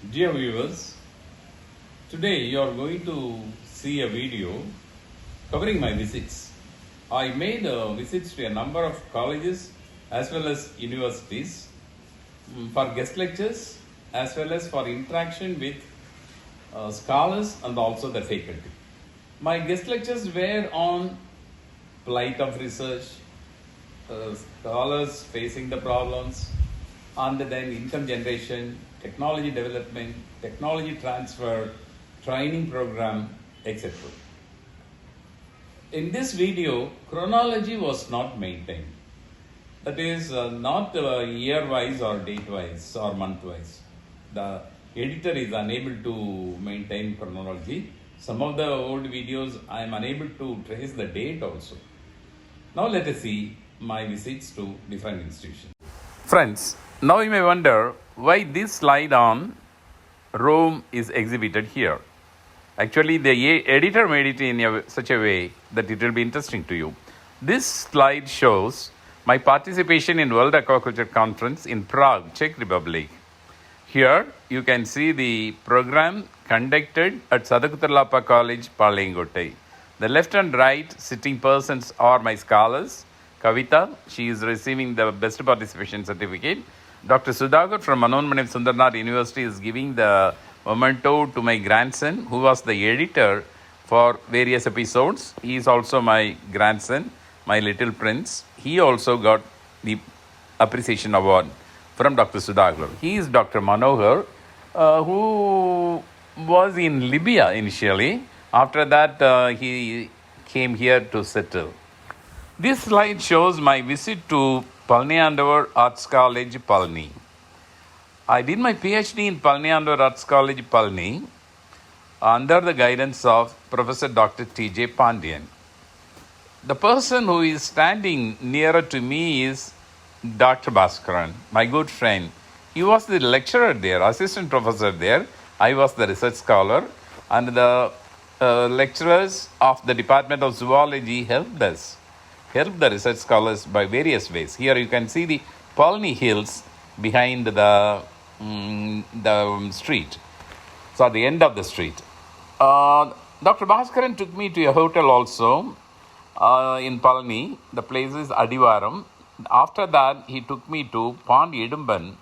Dear viewers, today you are going to see a video covering my visits. I made visits to a number of colleges as well as universities for guest lectures as well as for interaction with scholars and also the faculty. My guest lectures were on plight of research, scholars facing the problems, and then income generation, technology development, technology transfer, training program, etc. In this video, chronology was not maintained. That is not year-wise or date-wise or month-wise. The editor is unable to maintain chronology. Some of the old videos I am unable to trace the date also. Now let us see my visits to different institutions. Friends, now you may wonder why this slide on Rome is exhibited here. Actually, the editor made it in such a way that it will be interesting to you. This slide shows my participation in World Aquaculture Conference in Prague, Czech Republic. Here you can see the program conducted at Sadakutalapa College, Palayangottai. The left and right sitting persons are my scholars. Kavita, she is receiving the best participation certificate. Dr. Sudhakar from Manonmaniyam Sundarnar University is giving the memento to my grandson, who was the editor for various episodes. He is also my grandson, my little prince. He also got the appreciation award from Dr. Sudhakar. He is Dr. Manohar, who was in Libya initially. After that, he came here to settle. This slide shows my visit to Palniyandavar Arts College, Palni. I did my PhD in Palniyandavar Arts College, Palni, under the guidance of Professor Dr. T.J. Pandian. The person who is standing nearer to me is Dr. Bhaskaran, my good friend. He was the lecturer there, assistant professor there. I was the research scholar, and the lecturers of the Department of Zoology helped the research scholars by various ways. Here you can see the Palni Hills behind the street. So the end of the street. Dr. Bhaskaran took me to a hotel also in Palni. The place is Adivaram. After that, he took me to Pond Idumban.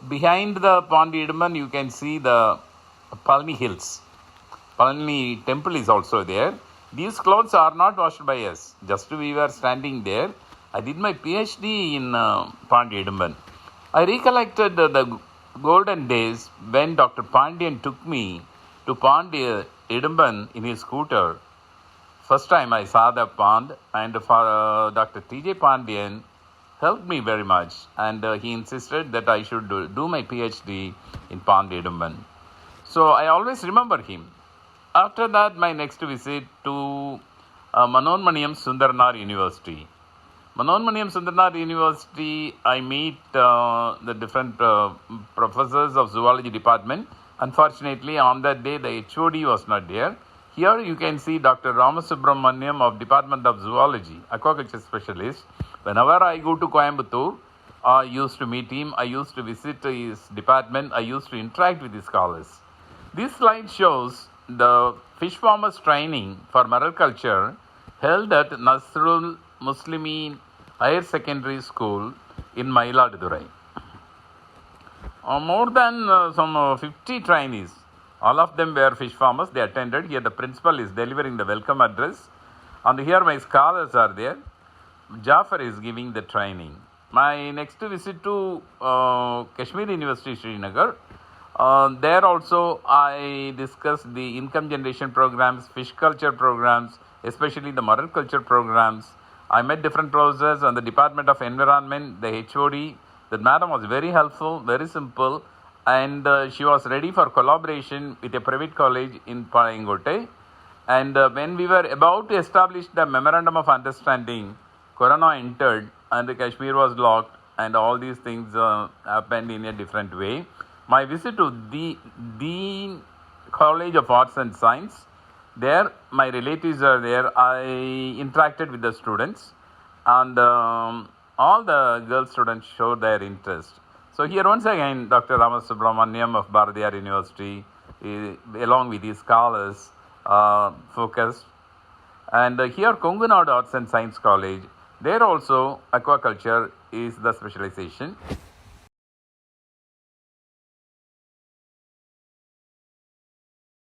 Behind the Pond Idumban, you can see the Palni Hills. Palni Temple is also there. These clothes are not washed by us. Just we were standing there. I did my PhD in Pond Idumban. I recollected the golden days when Dr. Pandian took me to Pond Idumban in his scooter. First time I saw the pond, and Dr. T.J. Pandian helped me very much, and he insisted that I should do my PhD in Pond Idumban. So I always remember him. After that, my next visit to Manonmaniyam Sundarnar University. Manonmaniyam Sundarnar University, I meet the different professors of zoology department. Unfortunately, on that day, the HOD was not there. Here you can see Dr. Ramasubramaniam of Department of Zoology, aquaculture specialist. Whenever I go to Coimbatore, I used to meet him. I used to visit his department. I used to interact with his scholars. This slide shows the fish farmers training for marine culture held at Nasrul Muslimin Higher Secondary School in Mayiladuthurai. More than 50 trainees, all of them were fish farmers. They attended. Here the principal is delivering the welcome address. And here my scholars are there. Jafar is giving the training. My next visit to Kashmir University, Srinagar. There also I discussed the income generation programs, fish culture programs, especially the marine culture programs. I met different professors on the Department of Environment, the HOD. The madam was very helpful, very simple, and she was ready for collaboration with a private college in Palayangottai. And when we were about to establish the Memorandum of Understanding, Corona entered and Kashmir was locked, and all these things happened in a different way. My visit to the Dean College of Arts and Science, there my relatives are there. I interacted with the students, and all the girl students showed their interest. So here once again, Dr. Ramasubramaniam of Bharathiar University, along with his scholars, focused. And here Kongunadu Arts and Science College, there also aquaculture is the specialization.